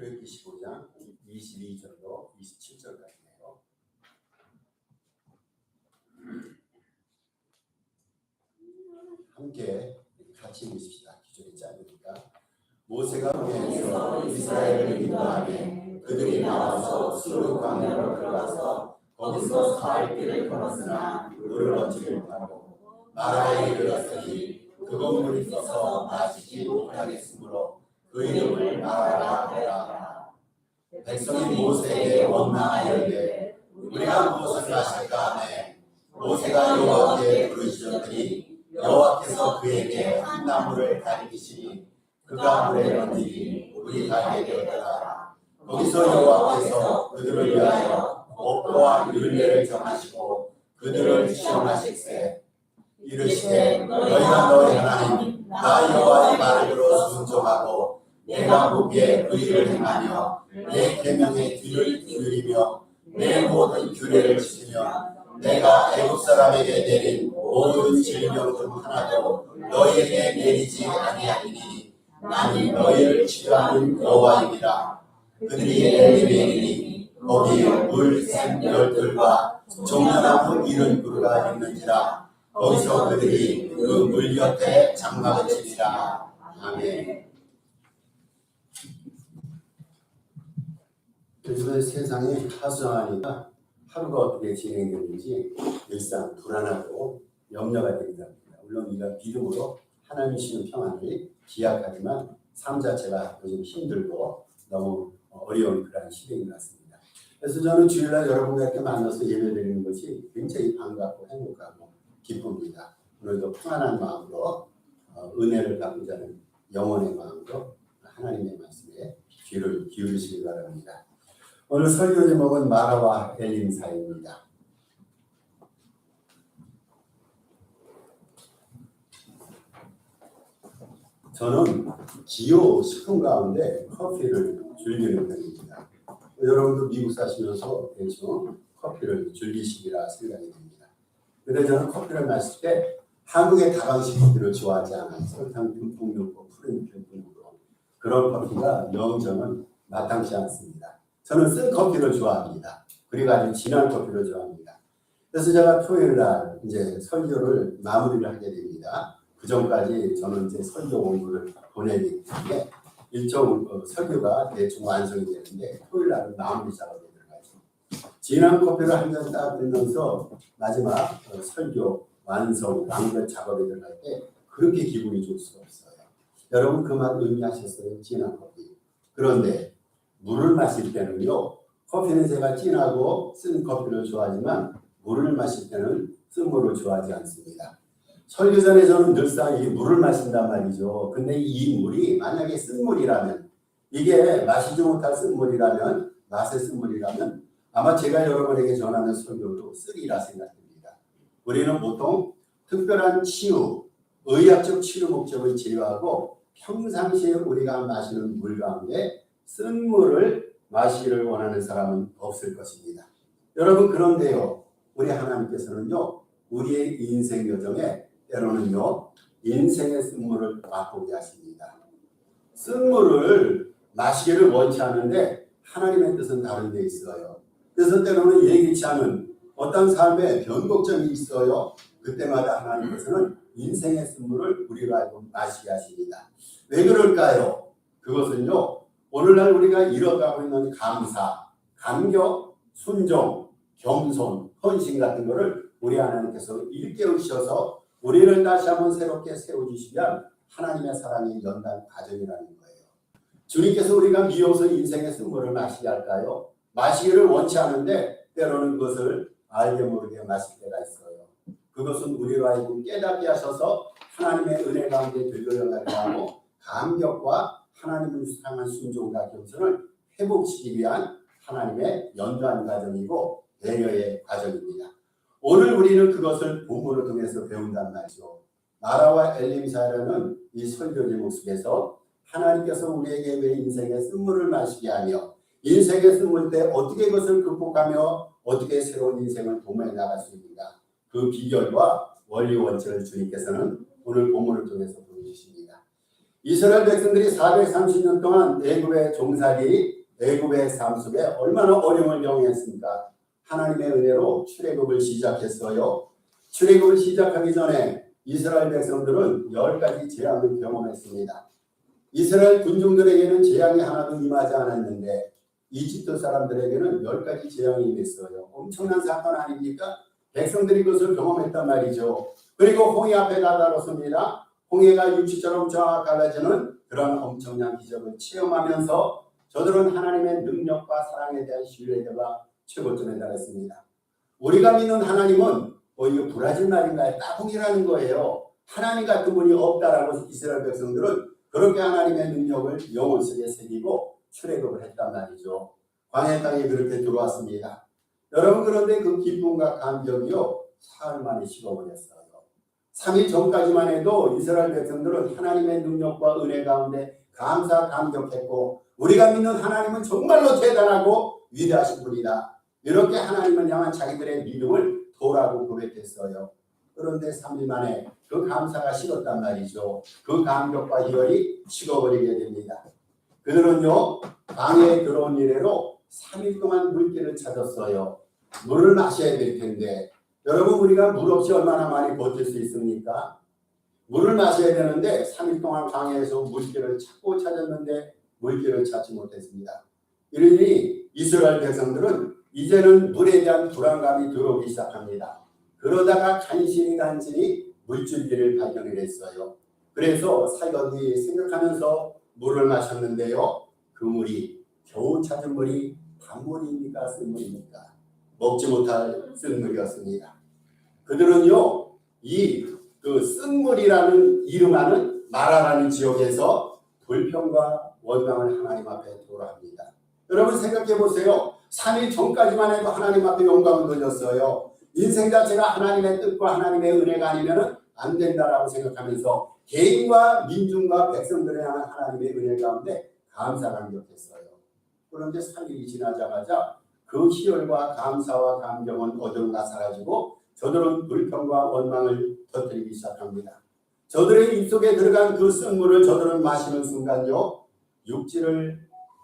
출애굽기 15장 22절로 27절까지네요. 함께 같이 읽읍시다. 기존이 짧으니까. 모세가 광야에서 이스라엘을 인도하되 그들이 나와서 수르 광야로 들어가서 거기서 사흘 길을 걸었으나 물을 얻지를 못하고 마라에 이르렀으니 그곳 물이 써서 마시지 못하겠으므로 그 이름을 마라라 하라. 백성이 모세에게 원망하여 이르되 우리가 무엇을 마실까 하매 모세가 여호와께 부르짖었더니 여호와께서 그에게 한 나무를 가리키시니 그가 물에 던지니 물이 달게 되었더라. 거기서 여호와께서 그들을 위하여 먹고와 율례를 정하시고 그들을 시험하실세 이르시되 너희가 너희 하나님 나 여호와의 말을 들어 순종하고 내가 보기에 의를 행하며 내 계명의 뒤를 기울이며 내 모든 규례를 지키며 내가 애굽 사람에게 내린 모든 질병 중 하나도 너희에게 내리지 아니하리니 나는 너희를 치료하는 여호와입니다. 그들이 엘림에 이르니 거기에 물샘 열들과 종려나무 이른 그루가 있는지라 거기서 그들이 그 물 곁에 장막을 치니라. 아멘. 요즘 세상이 하수하니까 하루가 어떻게 진행되는지 일상 불안하고 염려가 됩니다. 물론 우리가 믿음으로 하나님 주시는 평안이 기약하지만 삶 자체가 요즘 힘들고 너무 어려운 그런 시대인 것 같습니다. 그래서 저는 주일날 여러분과 이렇게 만나서 예배드리는 것이 굉장히 반갑고 행복하고 기쁩니다. 오늘도 평안한 마음으로 은혜를 받고자 하는 영혼의 마음으로 하나님의 말씀에 귀를 기울이시기 바랍니다. 오늘 설교 제목은 마라와 엘림 사이입니다. 저는 기호 식품 가운데 커피를 즐기는 편입니다. 여러분도 미국 사시면서 대충 커피를 즐기시리라 생각이 됩니다. 그런데 저는 커피를 마실 때 한국의 다방식 커피를 좋아하지 않아요. 설탕 듬뿍 넣고 푸른 듬뿍 넣고 그런 커피가 영 저는 마땅치 않습니다. 저는 쓴 커피를 좋아합니다. 그리고 아주 진한 커피를 좋아합니다. 그래서 제가 토요일 날 이제 설교를 마무리를 하게 됩니다. 그 전까지 저는 이제 설교 원고를 보내기 때문에 일정 설교가 대충 완성이 되는데 토요일 날은 마무리 작업에 들어가죠. 진한 커피를 한 잔 딱 들면서 마지막 설교 완성, 완결 작업에 들어갈 때 그렇게 기분이 좋을 수가 없어요. 여러분 그 말 의미하셨어요? 진한 커피. 그런데 물을 마실 때는요. 커피는 제가 진하고 쓴 커피를 좋아하지만 물을 마실 때는 쓴 물을 좋아하지 않습니다. 설교 전에 저는 늘상 이 물을 마신단 말이죠. 근데 이 물이 만약에 쓴 물이라면 이게 마시지 못할 쓴 물이라면 맛의 쓴 물이라면 아마 제가 여러분에게 전하는 설교도 쓰리라 생각됩니다. 우리는 보통 특별한 치유, 의학적 치료 목적을 제외하고 평상시에 우리가 마시는 물 가운데 쓴 물을 마시기를 원하는 사람은 없을 것입니다. 여러분 그런데요. 우리 하나님께서는요. 우리의 인생 여정에 때로는요. 인생의 쓴물을 맛보게 하십니다. 쓴물을 마시기를 원치 않은데 하나님의 뜻은 다른 데 있어요. 그래서 때로는 예기치 않은 어떤 삶의 변곡점이 있어요. 그때마다 하나님께서는 인생의 쓴물을 우리로 하여금 마시게 하십니다. 왜 그럴까요? 그것은요. 오늘날 우리가 이뤄가고 있는 감사, 감격, 순종, 겸손, 헌신 같은 것을 우리 하나님께서 일깨우셔서 우리를 다시 한번 새롭게 세워주시기 위한 하나님의 사랑의 연단 과정이라는 거예요. 주님께서 우리가 미워서 인생의 쓴물을 마시게 할까요? 마시기를 원치 않은데 때로는 그것을 알게 모르게 마실 때가 있어요. 그것은 우리로 하여금 깨닫게 하셔서 하나님의 은혜 가운데 들려가게 하고 감격과 하나님을 사랑한 순종과 겸손을 회복시키기 위한 하나님의 연단 과정이고 배려의 과정입니다. 오늘 우리는 그것을 본문을 통해서 배운단 말이죠. 마라와 엘림 사이라는 이 설교 제목 속에서 하나님께서 우리에게 왜 인생의 쓴물을 마시게 하며 인생의 쓴물 때 어떻게 그것을 극복하며 어떻게 새로운 인생을 도모해 나갈 수 있는가 그 비결과 원리 원칙을 주님께서는 오늘 본문을 통해서 보여주십니다. 이스라엘 백성들이 430년 동안 애굽의 종살이 애굽의 삶 속에 얼마나 어려움을 경험했습니까? 하나님의 은혜로 출애굽을 시작했어요. 출애굽을 시작하기 전에 이스라엘 백성들은 10가지 재앙을 경험했습니다. 이스라엘 군중들에게는 재앙이 하나도 임하지 않았는데 이집트 사람들에게는 10가지 재앙이 임했어요. 엄청난 사건 아닙니까? 백성들이 그것을 경험했단 말이죠. 그리고 홍해 앞에 다다랐습니다. 홍해가 육지처럼 쫙 갈라지는 그런 엄청난 기적을 체험하면서 저들은 하나님의 능력과 사랑에 대한 신뢰가 최고점에 달했습니다. 우리가 믿는 하나님은 이거 브라질 말인가요? 따봉이라는 거예요. 하나님 같은 분이 없다라고 이스라엘 백성들은 그렇게 하나님의 능력을 영혼 속에 새기고 출애굽을 했단 말이죠. 광야 땅에 그렇게 들어왔습니다. 여러분, 그런데 그 기쁨과 감격이요 사흘 만에 식어버렸어요. 3일 전까지만 해도 이스라엘 백성들은 하나님의 능력과 은혜 가운데 감사 감격했고 우리가 믿는 하나님은 정말로 대단하고 위대하신 분이다. 이렇게 하나님을 향한 자기들의 믿음을 도라고 고백했어요. 그런데 3일 만에 그 감사가 식었단 말이죠. 그 감격과 희열이 식어버리게 됩니다. 그들은요 방에 들어온 이래로 3일 동안 물길을 찾았어요. 물을 마셔야 될 텐데 여러분, 우리가 물 없이 얼마나 많이 버틸 수 있습니까? 물을 마셔야 되는데 3일 동안 강에서 물길을 찾고 찾았는데 물길을 찾지 못했습니다. 이러니 이스라엘 백성들은 이제는 물에 대한 불안감이 들어오기 시작합니다. 그러다가 간신히 물줄기를 발견을 했어요. 그래서 살거기 생각하면서 물을 마셨는데요. 그 물이 겨우 찾은 물이 단물입니까? 쓴물입니까? 먹지 못할 쓴물이었습니다. 그들은요 그 쓴물이라는 이름하는 마라라는 지역에서 불평과 원망을 하나님 앞에 돌아합니다. 여러분 생각해 보세요. 3일 전까지만 해도 하나님 앞에 영광을 돌렸어요. 인생 자체가 하나님의 뜻과 하나님의 은혜가 아니면 안 된다라고 생각하면서 개인과 민중과 백성들에 향한 하나님의 은혜 가운데 감사 감격했어요. 그런데 3일이 지나자마자 그 희열과 감사와 감격은 어디론가 사라지고 저들은 불평과 원망을 터뜨리기 시작합니다. 저들의 입속에 들어간 그 쓴물을 저들은 마시는 순간요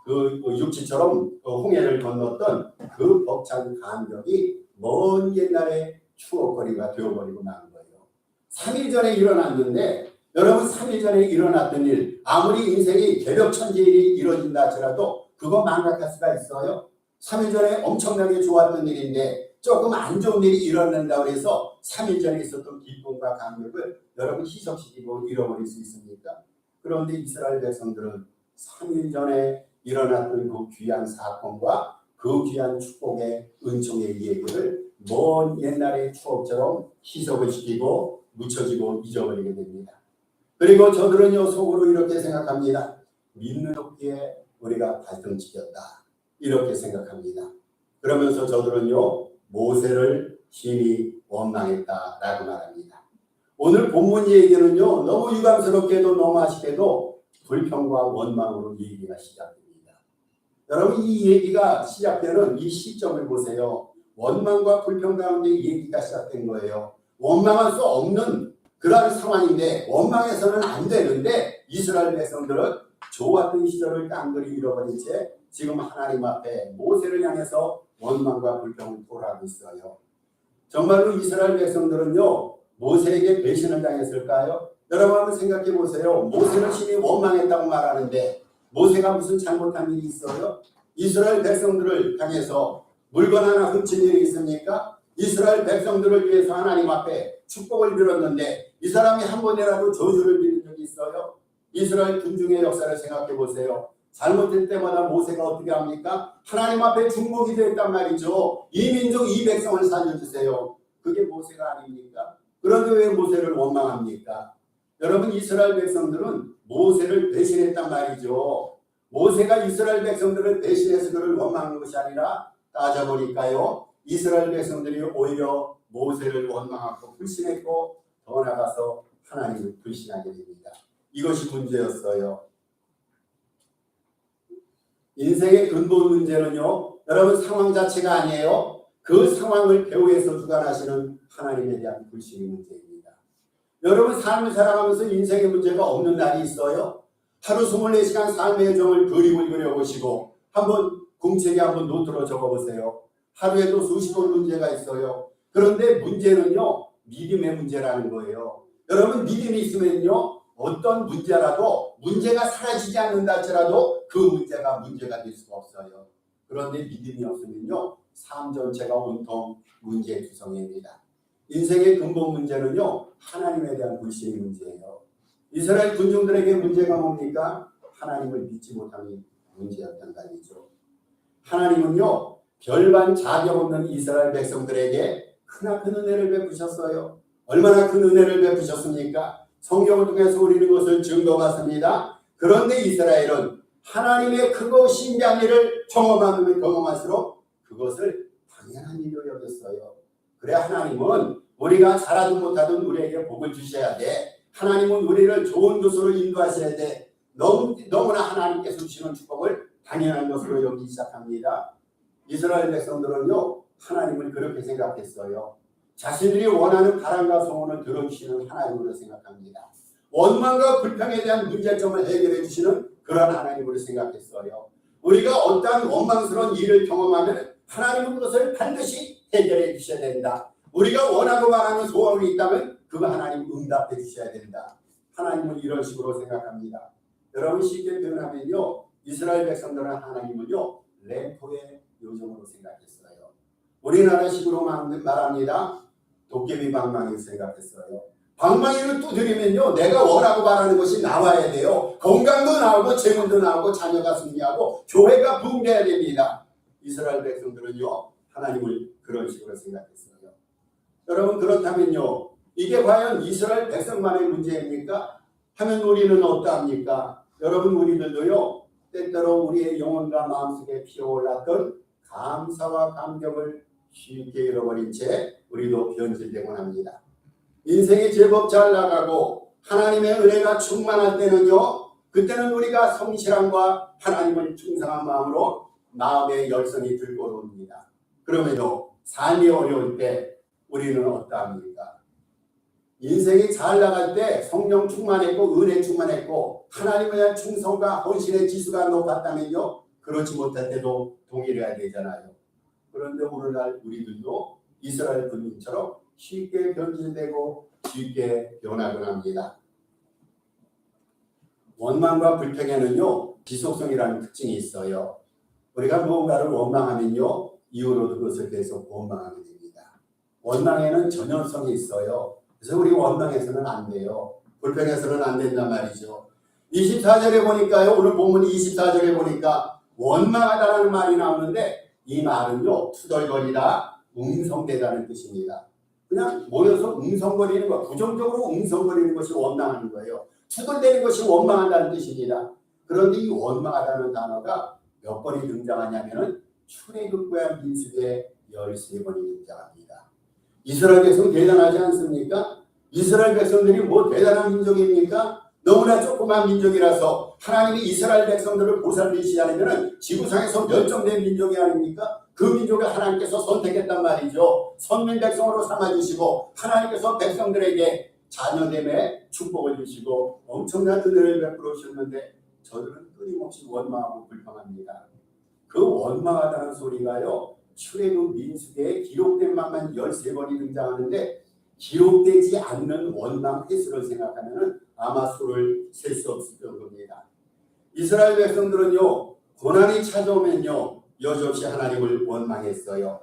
육지처럼 홍해를 건넜던 그 벅찬 감격이 먼 옛날의 추억거리가 되어버리고 만 거예요. 3일 전에 일어났는데 여러분 3일 전에 일어났던 일 아무리 인생이 개벽천지일이 이루어진다 하더라도 그거 망각할 수가 있어요? 3일 전에 엄청나게 좋았던 일인데 조금 안 좋은 일이 일어난다고 해서 3일 전에 있었던 기쁨과 감격을 여러분 희석시키고 잃어버릴 수 있습니까? 그런데 이스라엘 백성들은 3일 전에 일어났던 그 귀한 사건과 그 귀한 축복의 은총의 얘기를 먼 옛날의 추억처럼 희석을 시키고 묻혀지고 잊어버리게 됩니다. 그리고 저들은요 속으로 이렇게 생각합니다. 믿는 높이에 우리가 발등지켰다. 이렇게 생각합니다. 그러면서 저들은요 모세를 심히 원망했다라고 말합니다. 오늘 본문 얘기는요 너무 유감스럽게도 너무 아쉽게도 불평과 원망으로 얘기가 시작됩니다. 여러분 이 얘기가 시작되는 이 시점을 보세요. 원망과 불평 가운데 얘기가 시작된 거예요. 원망할 수 없는 그런 상황인데 원망해서는 안 되는데 이스라엘 백성들은 좋았던 시절을 깡그리 잃어버린 채 지금 하나님 앞에 모세를 향해서 원망과 불평을 토로하고 있어요. 정말로 이스라엘 백성들은요 모세에게 배신을 당했을까요? 여러분 한번 생각해 보세요. 모세를 심히 원망했다고 말하는데 모세가 무슨 잘못한 일이 있어요? 이스라엘 백성들을 향해서 물건 하나 훔친 일이 있습니까? 이스라엘 백성들을 위해서 하나님 앞에 축복을 빌었는데 이 사람이 한 번이라도 저주를 빌린 적이 있어요? 이스라엘 군중의 역사를 생각해 보세요. 잘못될 때마다 모세가 어떻게 합니까? 하나님 앞에 중복이 됐단 말이죠. 이 민족 이 백성을 살려주세요. 그게 모세가 아닙니까? 그런데 왜 모세를 원망합니까? 여러분 이스라엘 백성들은 모세를 배신했단 말이죠. 모세가 이스라엘 백성들을 배신해서 그를 원망한 것이 아니라 따져보니까요. 이스라엘 백성들이 오히려 모세를 원망하고 불신했고 더 나아가서 하나님을 불신하게 됩니다. 이것이 문제였어요. 인생의 근본 문제는요. 여러분 상황 자체가 아니에요. 그 상황을 배후에서 주관하시는 하나님에 대한 불신의 문제입니다. 여러분 삶을 살아가면서 인생의 문제가 없는 날이 있어요. 하루 24시간 삶의 정을 그림을 그려보시고 한번 공책에 한번 노트로 적어보세요. 하루에도 수십 번 문제가 있어요. 그런데 문제는요, 믿음의 문제라는 거예요. 여러분, 믿음이 있으면요, 어떤 문제라도 문제가 사라지지 않는다 할지라도 그 문제가 문제가 될 수가 없어요. 그런데 믿음이 없으면요, 삶 전체가 온통 문제투성이입니다. 인생의 근본 문제는요, 하나님에 대한 불신의 문제예요. 이스라엘 군중들에게 문제가 뭡니까? 하나님을 믿지 못함이 문제였단 말이죠. 하나님은요, 별반 자격 없는 이스라엘 백성들에게 크나큰 은혜를 베푸셨어요. 얼마나 큰 은혜를 베푸셨습니까? 성경을 통해서 우리는 그것을 증거받습니다. 그런데 이스라엘은 하나님의 크고 신비한 일을 경험할수록 그것을 당연한 일로 여겼어요. 그래, 하나님은 우리가 잘하든 못하든 우리에게 복을 주셔야 돼. 하나님은 우리를 좋은 곳으로 인도하셔야 돼. 너무나 하나님께서 주시는 축복을 당연한 것으로 여기기 시작합니다. 이스라엘 백성들은요, 하나님을 그렇게 생각했어요. 자신들이 원하는 바람과 소원을 들어주시는 하나님으로 생각합니다. 원망과 불평에 대한 문제점을 해결해 주시는 그런 하나님으로 생각했어요. 우리가 어떠한 원망스러운 일을 경험하면 하나님은 그것을 반드시 해결해 주셔야 된다. 우리가 원하고 바라는 소원이 있다면 그거 하나님 응답해 주셔야 된다. 하나님은 이런 식으로 생각합니다. 여러분, 쉽게 표현하면요, 이스라엘 백성들은 하나님을요, 램프의 요정으로 생각했어요. 우리나라식으로 말합니다. 도깨비 방망이를 생각했어요. 방망이를 두드리면요, 내가 원하고 바라는 것이 나와야 돼요. 건강도 나오고 재물도 나오고 자녀가 승리하고 교회가 붕괴해야 됩니다. 이스라엘 백성들은요, 하나님을 그런 식으로 생각했어요. 여러분, 그렇다면요, 이게 과연 이스라엘 백성만의 문제입니까? 하면 우리는 어떠합니까? 여러분, 우리들도요, 때때로 우리의 영혼과 마음속에 피어올랐던 감사와 감격을 쉽게 잃어버린 채 우리도 변질되곤 합니다. 인생이 제법 잘 나가고 하나님의 은혜가 충만할 때는요, 그때는 우리가 성실함과 하나님을 충성한 마음으로 마음의 열성이 들끓어옵니다. 그럼에도 삶이 어려울 때 우리는 어떠합니까? 인생이 잘 나갈 때 성령 충만했고 은혜 충만했고 하나님에 대한 충성과 헌신의 지수가 높았다면요, 그렇지 못할 때도 동일해야 되잖아요. 그런데 오늘날 우리들도 이스라엘 군인처럼 쉽게 변질되고 쉽게 변하곤 합니다. 원망과 불평에는요, 지속성이라는 특징이 있어요. 우리가 무언가를 원망하면요, 이후로도 그것을 계속 원망하게 됩니다. 원망에는 전연성이 있어요. 그래서 우리 원망해서는 안 돼요. 불평해서는 안 된단 말이죠. 24절에 보니까요, 오늘 본문 24절에 보니까 원망하다라는 말이 나오는데 이 말은요, 투덜거리다, 웅성대다는 뜻입니다. 그냥 모여서 웅성거리는 것, 부정적으로 웅성거리는 것이 원망하는 거예요. 투덜대는 것이 원망한다는 뜻입니다. 그런데 이 원망하다는 단어가 몇 번이 등장하냐면은 출애굽과 민수기에 13번이 등장합니다. 이스라엘 백성 대단하지 않습니까? 이스라엘 백성들이 뭐 대단한 민족입니까? 너무나 조그만 민족이라서 하나님이 이스라엘 백성들을 보살피시지 않으면 지구상에서 멸종된 민족이 아닙니까? 그 민족을 하나님께서 선택했단 말이죠. 선민 백성으로 삼아주시고 하나님께서 백성들에게 자녀됨에 축복을 주시고 엄청난 은혜를 베풀어 주셨는데 저들은 끊임없이 원망하고 불평합니다. 그 원망하다는 소리가요, 출애굽 민수기에 기록된 말만 13번이 등장하는데 기록되지 않는 원망 횟수를 생각하면 아마 수를 셀 수 없을 겁니다. 이스라엘 백성들은요, 고난이 찾아오면요, 여지없이 하나님을 원망했어요.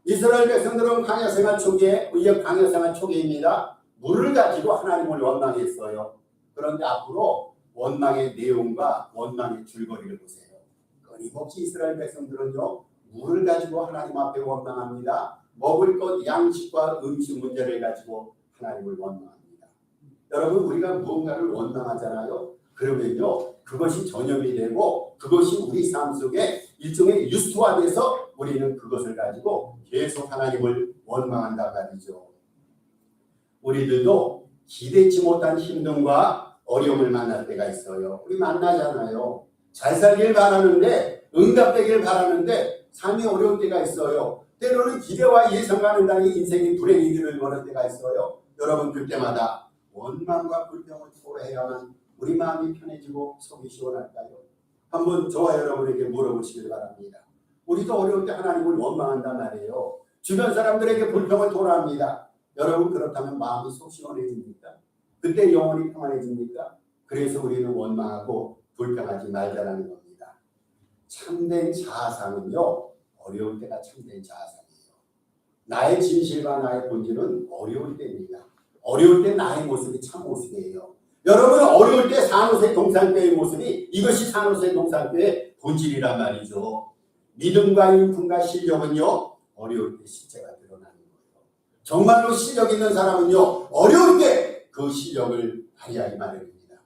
이스라엘 백성들은 광야생활 초기에, 광야생활 초기입니다. 물을 가지고 하나님을 원망했어요. 그런데 앞으로 원망의 내용과 원망의 줄거리를 보세요. 끊임없이 이스라엘 백성들은요, 물을 가지고 하나님 앞에 원망합니다. 먹을 것, 양식과 음식 문제를 가지고 하나님을 원망합니다. 여러분, 우리가 무언가를 원망하잖아요. 그러면요, 그것이 전염이 되고 그것이 우리 삶 속에 일종의 유스트화돼서 우리는 그것을 가지고 계속 하나님을 원망한단 말이죠. 우리들도 기대치 못한 힘듦과 어려움을 만날 때가 있어요. 우리 만나잖아요. 잘 살길 바라는데, 응답되길 바라는데 삶이 어려울 때가 있어요. 때로는 기대와 예상과는 달리 인생이 불행의 길을 걸을 때가 있어요. 여러분, 그때마다 원망과 불평을 토로해야만 우리 마음이 편해지고 속이 시원할까요? 한번 저와 여러분에게 물어보시길 바랍니다. 우리도 어려울 때 하나님을 원망한단 말이에요. 주변 사람들에게 불평을 토로합니다. 여러분 그렇다면 마음이 속 시원해집니까? 그때 영혼이 평안해집니까? 그래서 우리는 원망하고 불평하지 말자라는 겁니다. 참된 자아상은요, 어려울 때가 참된 자아상이에요. 나의 진실과 나의 본질은 어려울 때입니다. 어려울 때 나의 모습이 참 모습이에요. 여러분 어려울 때 산호세 동산교의 모습이 이것이 산호세 동산교의 본질이란 말이죠. 믿음과 인품과 실력은요, 어려울 때 실제가 드러나는 거예요. 정말로 실력 있는 사람은요, 어려울 때 그 실력을 발휘하기 마련입니다.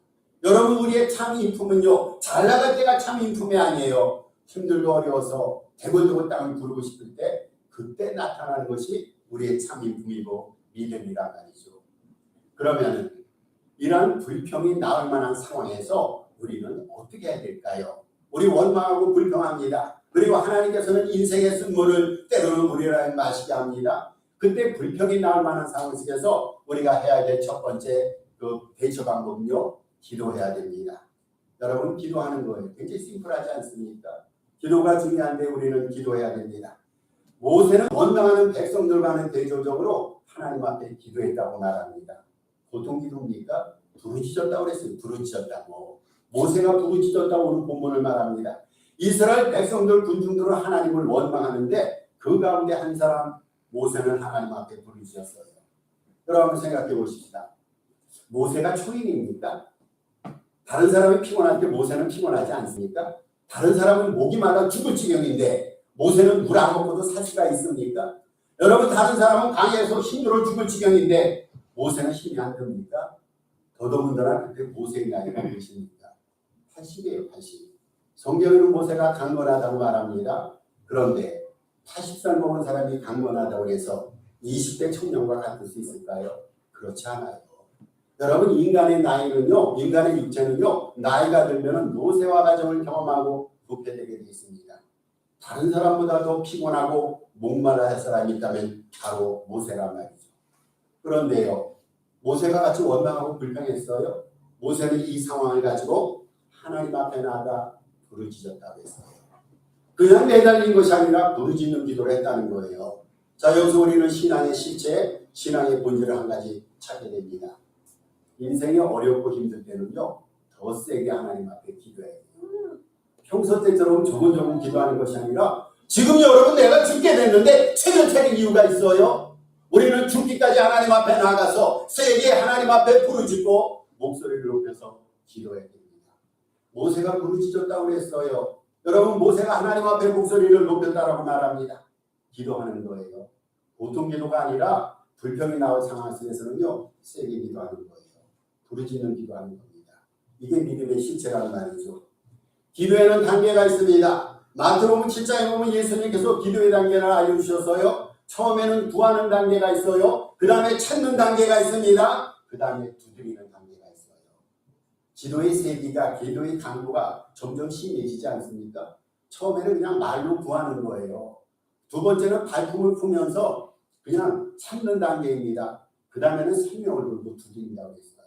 여러분 우리의 참 인품은요, 잘 나갈 때가 참 인품이 아니에요. 힘들고 어려워서 대굴대굴 땅을 부르고 싶을 때 그때 나타나는 것이 우리의 참 인품이고 믿음이란 말이죠. 그러면 이러한 불평이 나올 만한 상황에서 우리는 어떻게 해야 될까요? 우리 원망하고 불평합니다. 그리고 하나님께서는 인생의 쓴물을 때로는 우리를 마시게 합니다. 그때 불평이 나올 만한 상황 속에서 우리가 해야 될 첫 번째 그 대처 방법은요, 기도해야 됩니다. 여러분 기도하는 거예요. 굉장히 심플하지 않습니까? 기도가 중요한데 우리는 기도해야 됩니다. 모세는 원망하는 백성들과는 대조적으로 하나님 앞에 기도했다고 말합니다. 보통 기도입니까? 부르짖었다고 그랬어요. 부르짖었다고. 모세가 부르짖었다고 오늘 본문을 말합니다. 이스라엘 백성들 군중들은 하나님을 원망하는데 그 가운데 한 사람 모세는 하나님 앞에 부르짖었어요. 여러분 생각해 보십시다. 모세가 초인입니까? 다른 사람이 피곤할 때 모세는 피곤하지 않습니까? 다른 사람은 목이 마르다 죽을 지경인데 모세는 물 안 먹고도 살 수가 있습니까? 여러분 다른 사람은 강에서 힘들어 죽을 지경인데 모세는 힘이 안 듭니까? 더더군다나 그때 모세의 나이가 몇입니까? 80이에요. 80. 성경에는 모세가 강건하다고 말합니다. 그런데 80살 먹은 사람이 강건하다고 해서 20대 청년과 같을 수 있을까요? 그렇지 않아요. 여러분 인간의 나이는요, 인간의 육체는요, 나이가 들면 노쇠화 과정을 경험하고 부패되게 되어 있습니다. 다른 사람보다 더 피곤하고 목말라 할 사람이 있다면 바로 모세란 말이죠. 그런데요, 모세가 같이 원망하고 불평했어요. 모세는 이 상황을 가지고 하나님 앞에 나가 부르짖었다고 했어요. 그냥 매달린 것이 아니라 부르짖는 기도를 했다는 거예요. 자, 여기서 우리는 신앙의 실체, 신앙의 본질을 한 가지 찾게 됩니다. 인생이 어렵고 힘들 때는요, 더 세게 하나님 앞에 기도해야 돼요. 평소 때처럼 조곤조곤 기도하는 것이 아니라 지금 여러분 내가 죽게 됐는데 책을 차릴 이유가 있어요. 우리는 죽기까지 하나님 앞에 나가서 세게 하나님 앞에 부르짖고 목소리를 높여서 기도해야 됩니다. 모세가 부르짖었다고 했어요. 여러분 모세가 하나님 앞에 목소리를 높였다라고 말합니다. 기도하는 거예요. 보통 기도가 아니라 불평이 나올 상황 속에서는요, 세게 기도하는 거예요. 부르짖는 기도하는 겁니다. 이게 믿음의 실체라는 말이죠. 기도에는 단계가 있습니다. 마태복음 7장에 보면 예수님께서 기도의 단계를 알려주셨어요. 처음에는 구하는 단계가 있어요. 그 다음에 찾는 단계가 있습니다. 그 다음에 두드리는 단계가 있어요. 기도의 세기가, 기도의 강도가 점점 심해지지 않습니까? 처음에는 그냥 말로 구하는 거예요. 두 번째는 발품을 풀면서 그냥 찾는 단계입니다. 그 다음에는 생명을 걸고 두드린다고 했어요.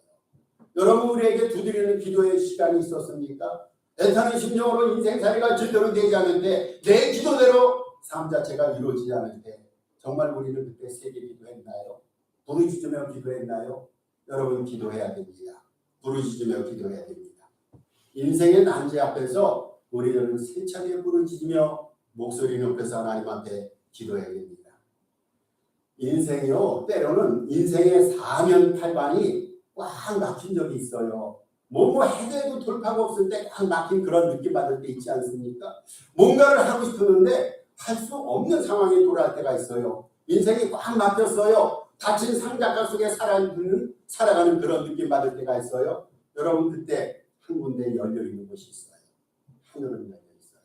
여러분 우리에게 두드리는 기도의 시간이 있었습니까? 애타는 심정으로 인생살이가 제대로 되지 않는데 내 기도대로 삶 자체가 이루어지지 않을 때 정말 우리는 그때 세게 기도했나요? 부르짖으며 기도했나요? 여러분 기도해야 됩니다. 부르짖으며 기도해야 됩니다. 인생의 난제 앞에서 우리는 세차게 부르짖으며 목소리 높여서 하나님 앞에 기도해야 됩니다. 인생이요, 때로는 인생의 사면팔반이 꽉 막힌 적이 있어요. 뭐 해도 돌파가 없을 때 꽉 막힌 그런 느낌 받을 때 있지 않습니까? 뭔가를 하고 싶었는데 할 수 없는 상황에 돌아갈 때가 있어요. 인생이 꽉 막혔어요. 닫힌 상자가 속에 살아가는 그런 느낌 받을 때가 있어요. 여러분 그때 한 군데 열려 있는 곳이 있어요. 하늘은 열려 있어요.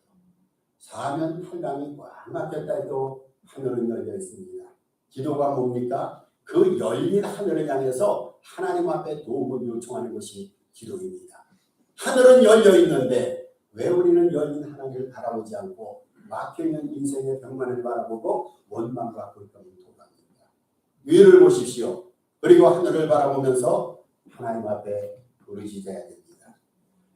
사면팔반이 꽉 막혔다 해도 하늘은 열려 있습니다. 기도가 뭡니까? 그 열린 하늘을 향해서 하나님 앞에 도움을 요청하는 것이 기도입니다. 하늘은 열려 있는데 왜 우리는 열린 하늘을 바라보지 않고 막혀있는 인생의 벽만을 바라보고 원망과 불평을 토로합니까? 위를 보십시오. 그리고 하늘을 바라보면서 하나님 앞에 부르짖어야 됩니다.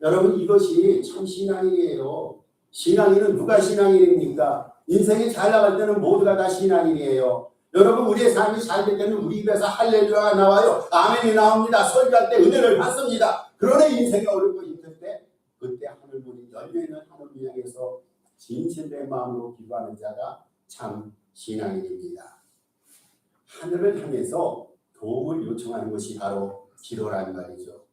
여러분 이것이 참 신앙이에요. 신앙인은 누가 신앙인입니까? 인생이 잘 나갈 때는 모두가 다 신앙인이에요. 여러분 우리의 삶이 잘 될 때는 우리 입에서 할렐루야가 나와요. 아멘이 나옵니다. 설교할 때 은혜를 받습니다. 그러나 인생이 어렵고 힘들 때 그때 하늘문이 열려있는 하늘을 향해서 진실된 마음으로 기도하는 자가 참 신앙인입니다. 하늘을 향해서 도움을 요청하는 것이 바로 기도라는 말이죠.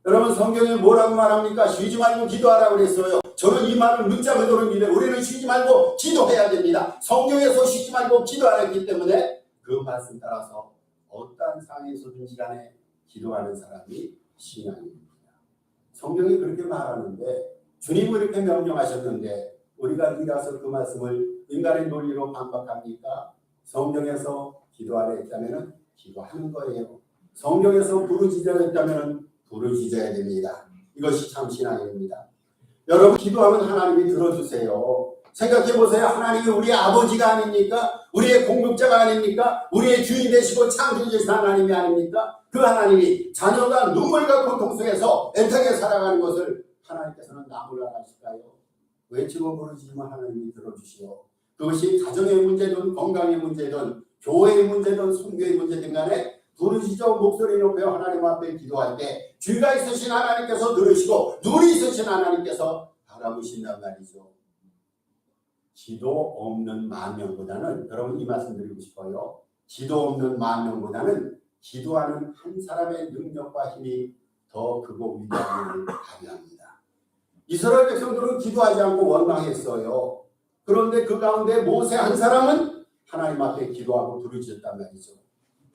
여러분 성경에 뭐라고 말합니까? 쉬지 말고 기도하라고 그랬어요. 저는 이 말을 문자 그대로 믿어요. 우리는 쉬지 말고 기도해야 됩니다. 성경에서 쉬지 말고 기도하랬기 때문에 그 말씀 따라서 어떠한 상황에서든지 간에 기도하는 사람이 신앙입니다. 성경이 그렇게 말하는데 주님은 이렇게 명령하셨는데 우리가 이라서 그 말씀을 인간의 논리로 반박합니까? 성경에서 기도하라 했다면 기도하는 거예요. 성경에서 부르짖으라 했다면 부르짖어야 됩니다. 이것이 참 신앙입니다. 여러분 기도하면 하나님이 들어주세요. 생각해보세요. 하나님이 우리의 아버지가 아닙니까? 우리의 공급자가 아닙니까? 우리의 주인 되시고 창조주신 하나님이 아닙니까? 그 하나님이 자녀가 눈물과 고통 속에서 애타게 살아가는 것을 하나님께서는 나무라 하실까요? 외치고 부르짖으면 하나님이 들어주시오. 그것이 가정의 문제든 건강의 문제든 교회의 문제든 선교의 문제든 간에 부르짖어 목소리 높여 하나님 앞에 기도할 때 주가 있으신 하나님께서 들으시고 눈이 있으신 하나님께서 바라보신단 말이죠. 기도 없는 만명보다는 여러분 이 말씀 드리고 싶어요. 기도 없는 만명보다는 기도하는 한 사람의 능력과 힘이 더 크고 위대함을 발휘합니다. 이스라엘 백성들은 기도하지 않고 원망했어요. 그런데 그 가운데 모세 한 사람은 하나님 앞에 기도하고 부르짖었단 말이죠.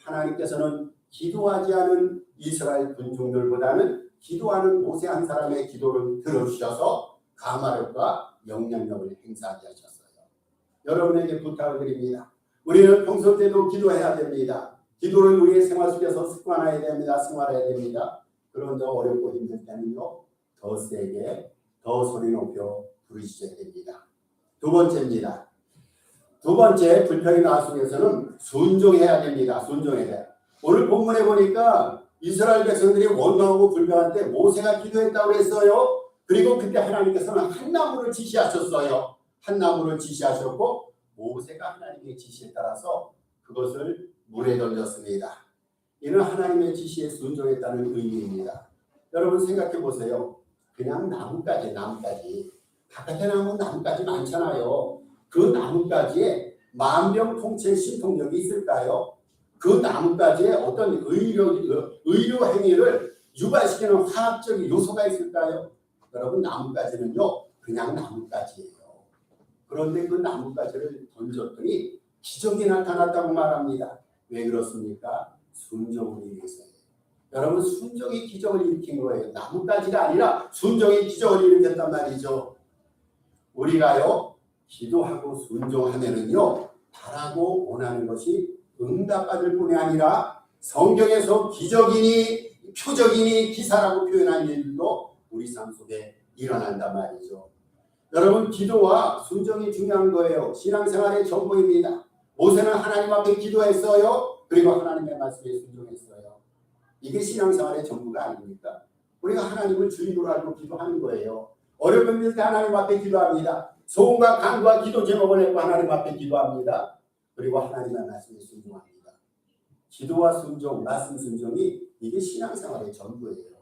하나님께서는 기도하지 않은 이스라엘 군중들보다는 기도하는 모세 한 사람의 기도를 들어주셔서 가마력과 영향력을 행사하게 하셨어요. 여러분에게 부탁을 드립니다. 우리는 평소 때도 기도해야 됩니다. 기도를 우리의 생활 속에서 습관해야 됩니다. 생활해야 됩니다. 그런데 어렵고 힘들 때는요. 더 세게 더 소리 높여 부르짖어야 됩니다. 두 번째입니다. 두 번째 불평이 나왔으면서는 순종해야 됩니다. 순종해야 돼요. 오늘 본문에 보니까 이스라엘 백성들이 원망하고 불평할 때 모세가 기도했다고 했어요. 그리고 그때 하나님께서는 한 나무를 지시하셨어요. 한 나무를 지시하셨고 모세가 하나님의 지시에 따라서 그것을 물에 던졌습니다. 이는 하나님의 지시에 순종했다는 의미입니다. 여러분 생각해 보세요. 그냥 나무까지 바깥에 나무까지 많잖아요. 그 나뭇가지에 만병통치의 신통력이 있을까요? 그 나뭇가지에 어떤 의료 행위를 유발시키는 화학적인 요소가 있을까요? 여러분 나뭇가지는요 그냥 나뭇가지예요. 그런데 그 나뭇가지를 던졌더니 기적이 나타났다고 말합니다. 왜 그렇습니까? 순종을 위해서예요. 여러분 순종이 기적을 일으킨 거예요. 나뭇가지가 아니라 순종이 기적을 일으켰단 말이죠. 우리가요 기도하고 순종하면은요 바라고 원하는 것이 응답받을 뿐이 아니라 성경에서 기적이니 표적이니 기사라고 표현한 일도 우리 삶 속에 일어난단 말이죠. 여러분 기도와 순종이 중요한 거예요. 신앙생활의 전부입니다. 모세는 하나님 앞에 기도했어요. 그리고 하나님의 말씀에 순종했어요. 이게 신앙생활의 전부가 아닙니까? 우리가 하나님을 주인으로 알고 기도하는 거예요. 어려운 때 하나님 앞에 기도합니다. 소원과 간구와 기도 제목을 내고 하나님 앞에 기도합니다. 그리고 하나님의 말씀에 순종합니다. 기도와 순종, 말씀 순종이 이게 신앙생활의 전부예요.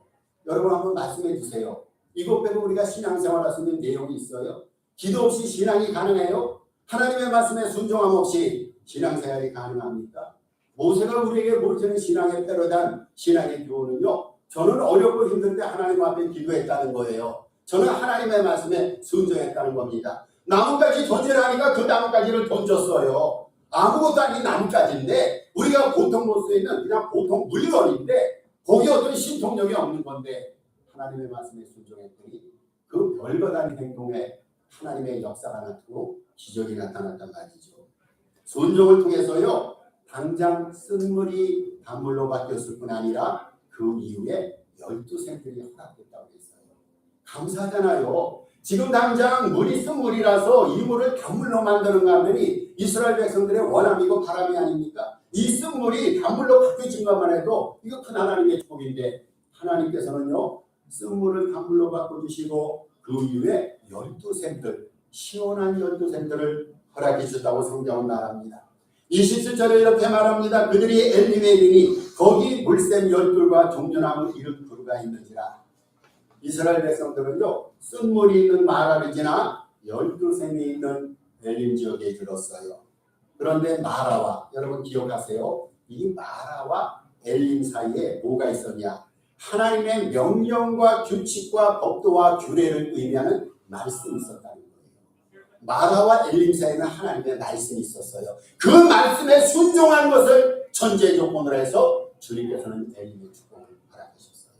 여러분 한번 말씀해 주세요. 이것 빼고 우리가 신앙생활 할 수 있는 내용이 있어요? 기도 없이 신앙이 가능해요? 하나님의 말씀에 순종함 없이 신앙생활이 가능합니까? 모세가 우리에게 보여주는 신앙의 패러단, 신앙의 교훈은요. 저는 어렵고 힘들 때 하나님 앞에 기도했다는 거예요. 저는 하나님의 말씀에 순종했다는 겁니다. 나뭇가지 던지라니까 그 나뭇가지를 던졌어요. 아무것도 아닌 나뭇가지인데 우리가 보통 볼 수 있는 그냥 보통 물건인데 거기에 어떤 신통력이 없는 건데 하나님의 말씀에 순종했더니 그 별것 아닌 행동에 하나님의 역사가 나타나고 기적이 나타났단 말이죠. 순종을 통해서요. 당장 쓴 물이 단물로 바뀌었을 뿐 아니라 그 이후에 12생들이 허락됐다고 했어요. 감사하잖아요. 지금 당장 물이 쓴 물이라서 이 물을 단물로 만드는가 하면이 이스라엘 백성들의 원함이고 바람이 아닙니까? 이 쓴 물이 단물로 바뀌어진 것만 해도 이거 큰 하나님의 축복인데 하나님께서는요. 쓴물을 단물로 바꿔주시고 그 이후에 열두샘들, 시원한 열두샘들을 허락해 주셨다고 성경은 말합니다. 27절에 이렇게 말합니다. 그들이 엘림에 이르니 거기 물샘 열둘과 종려나무 이른 그루가 있는지라. 이스라엘 백성들은요, 쓴물이 있는 마라를 지나 열두샘이 있는 엘림 지역에 들었어요. 그런데 마라와, 여러분 기억하세요? 이 마라와 엘림 사이에 뭐가 있었냐? 하나님의 명령과 규칙과 법도와 규례를 의미하는 말씀이 있었다는 거예요. 마라와 엘림 사이에는 하나님의 말씀이 있었어요. 그 말씀에 순종한 것을 천재 조건으로 해서 주님께서는 엘림의 축복을 허락하셨어요.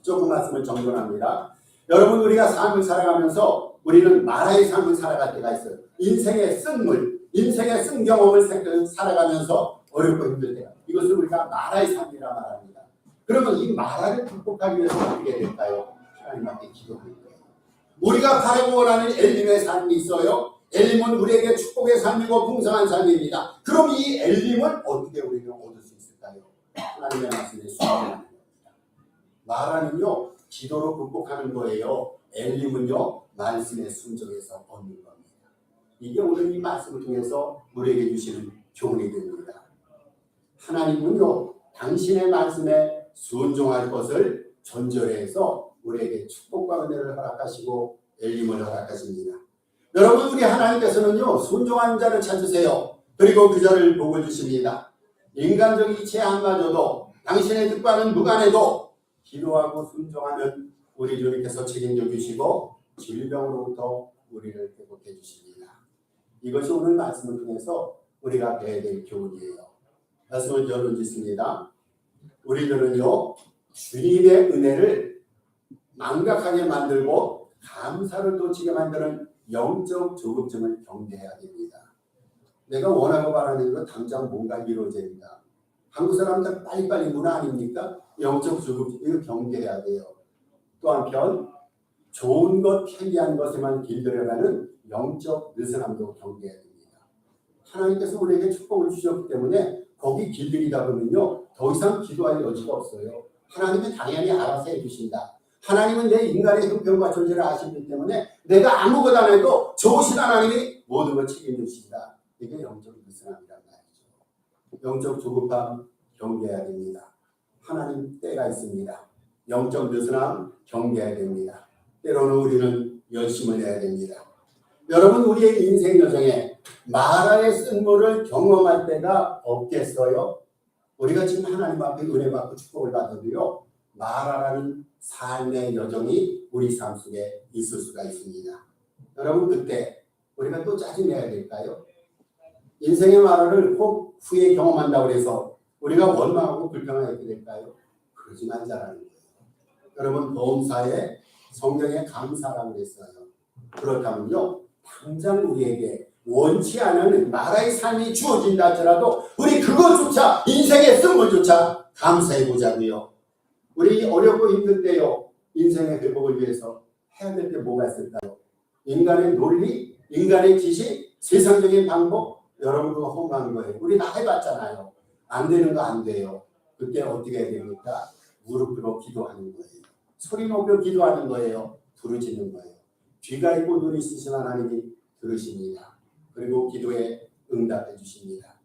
조금 말씀을 정돈합니다. 여러분, 우리가 삶을 살아가면서 우리는 마라의 삶을 살아갈 때가 있어요. 인생의 쓴물, 인생의 쓴 경험을 살아가면서 어렵고 힘들 때가, 이것을 우리가 마라의 삶이라 말합니다. 그러면 이 마라를 극복하기 위해서 어떻게 될까요? 하나님 앞에 기도하는 거예요. 우리가 바라고 원하는 엘림의 삶이 있어요. 엘림은 우리에게 축복의 삶이고 풍성한 삶입니다. 그럼 이 엘림을 어떻게 우리는 얻을 수 있을까요? 하나님의 말씀에 순종하는 겁니다. 마라는요, 기도로 극복하는 거예요. 엘림은요, 말씀에 순종해서 얻는 겁니다. 이게 오늘 이 말씀을 통해서 우리에게 주시는 교훈이 됩니다. 하나님은요, 당신의 말씀에 순종할 것을 전제해서 우리에게 축복과 은혜를 허락하시고 엘림을 허락하십니다. 여러분, 우리 하나님께서는요, 순종한 자를 찾으세요. 그리고 그 자를 복을 주십니다. 인간적 이치 한마저도 당신의 뜻과는 무관해도 기도하고 순종하면 우리 주님께서 책임져 주시고 질병으로부터 우리를 회복해 주십니다. 이것이 오늘 말씀을 통해서 우리가 배워야 될 교훈이에요. 말씀을 결론 짓습니다. 우리들은요, 주님의 은혜를 망각하게 만들고 감사를 놓치게 만드는 영적 조급증을 경계해야 됩니다. 내가 원하고 바라는 건 당장 뭔가 이루어집니다. 한국 사람들 빨리빨리 문화 아닙니까? 영적 조급증, 이거 경계해야 돼요. 또 한편 좋은 것, 편리한 것에만 길들여가는 영적 느슨함도 경계해야 됩니다. 하나님께서 우리에게 축복을 주셨기 때문에 거기 길들이다 보면요, 더 이상 기도할 여지가 없어요. 하나님은 당연히 알아서 해주신다. 하나님은 내 인간의 형편과 존재를 아시기 때문에 내가 아무것도 안 해도 좋으신 하나님이 모든 걸 책임지신다. 이게 영적 느슨함이란 말이죠. 영적 조급함 경계해야 됩니다. 하나님 때가 있습니다. 영적 느슨함 경계해야 됩니다. 때로는 우리는 열심을 내야 됩니다. 여러분, 우리의 인생 여정에 마라의 쓴물을 경험할 때가 없겠어요? 우리가 지금 하나님 앞에 은혜 받고 축복을 받아도요, 마라라는 삶의 여정이 우리 삶 속에 있을 수가 있습니다. 여러분, 그때 우리가 또 짜증내야 될까요? 인생의 마라를 꼭 후에 경험한다고 해서 우리가 원망하고 불평하게 될까요? 그러지 말자라는 거예요. 여러분, 보험사에 성경에 감사라고 했어요. 그렇다면요, 당장 우리에게 원치 않은 마라의 삶이 주어진다 할지라도 우리 그것조차, 인생의 쓴물조차 감사해 보자고요. 우리 어렵고 힘들 때요, 인생의 회복을 위해서 해야 될 때 뭐가 있을까요? 인간의 논리, 인간의 지식, 세상적인 방법, 여러분 그거 험한 거예요. 우리 다 해봤잖아요. 안 되는 거 안 돼요. 그때 어떻게 해야 됩니까? 무릎 꿇어 기도하는 거예요. 소리 높여 기도하는 거예요. 부르짖는 거예요. 귀가 있고 눈이 있으신 하나님이 들으십니다. 그리고 기도에 응답해 주십니다.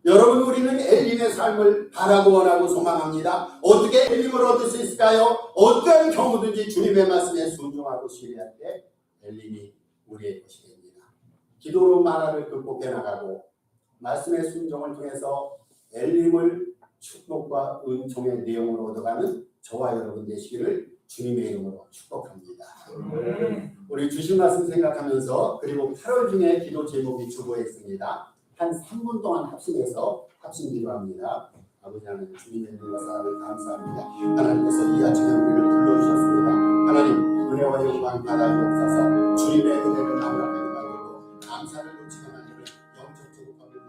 여러분, 우리는 엘림의 삶을 바라고 원하고 소망합니다. 어떻게 엘림을 얻을 수 있을까요? 어떠한 경우든지 주님의 말씀에 순종하고 신뢰할 때 엘림이 우리의 것이 됩니다. 기도로 마라를 극복해 나가고 말씀의 순종을 통해서 엘림을 축복과 은총의 내용으로 얻어가는 저와 여러분 되시기를 주님의 이름으로 축복합니다. 우리 주신 말씀 생각하면서, 그리고 8월 중에 기도 제목이 주보했습니다. 한 3분 동안 합심해서 합심 기도합니다. 아버지 하나님, 주님의 은혜와 사랑을 감사합니다. 하나님께서 이 아침에 우리를 불러주셨습니다. 하나님, 은혜와 영광 받아 주옵소서. 주님의 은혜를